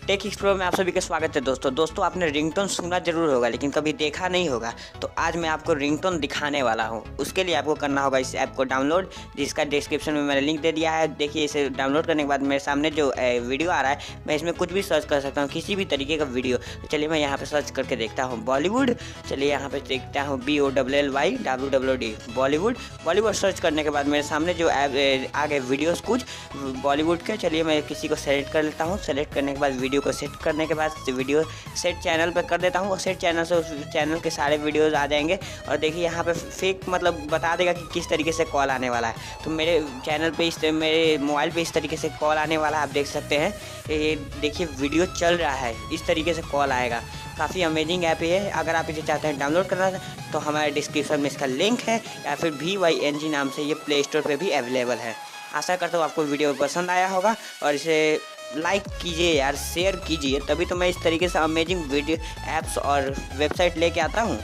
Take explore में आप सभी का स्वागत है दोस्तों आपने रिंगटोन सुना जरूर होगा लेकिन कभी देखा नहीं होगा। तो आज मैं आपको रिंगटोन दिखाने वाला हूं। उसके लिए आपको करना होगा इस ऐप को डाउनलोड, जिसका डिस्क्रिप्शन में मैंने लिंक दे दिया है। देखिए, इसे डाउनलोड करने के बाद मेरे सामने जो वीडियो आ रहा है, मैं इसमें कुछ भी सर्च कर सकता हूँ, किसी भी तरीके का वीडियो। तो चलिए मैं यहाँ पर सर्च करके देखता हूँ बॉलीवुड। चलिए यहाँ पर देखता हूँ BOLLYWWD बॉलीवुड सर्च करने के बाद मेरे सामने जो ऐप आ गए वीडियोज़ कुछ बॉलीवुड के। चलिए मैं किसी को सेलेक्ट कर लेता हूँ। सेलेक्ट करने के बाद वीडियो को सेट करने के बाद वीडियो सेट चैनल पर कर देता हूँ और सेट चैनल से उस चैनल के सारे वीडियोज़ आ जाएंगे। और देखिए यहाँ पे फेक मतलब बता देगा कि किस तरीके से कॉल आने वाला है। तो मेरे चैनल पे मेरे मोबाइल पे इस तरीके से कॉल आने वाला है, आप देख सकते हैं। ये देखिए वीडियो चल रहा है, इस तरीके से कॉल आएगा। काफ़ी अमेजिंग ऐप है। अगर आप इसे चाहते हैं डाउनलोड करना तो हमारे डिस्क्रिप्शन में इसका लिंक है, या फिर VYNG नाम से ये प्ले स्टोर पर भी अवेलेबल है। आशा करता हूँ आपको वीडियो पसंद आया होगा और इसे लाइक कीजिए यार, शेयर कीजिए, तभी तो मैं इस तरीके से अमेजिंग वीडियो ऐप्स और वेबसाइट लेके आता हूँ।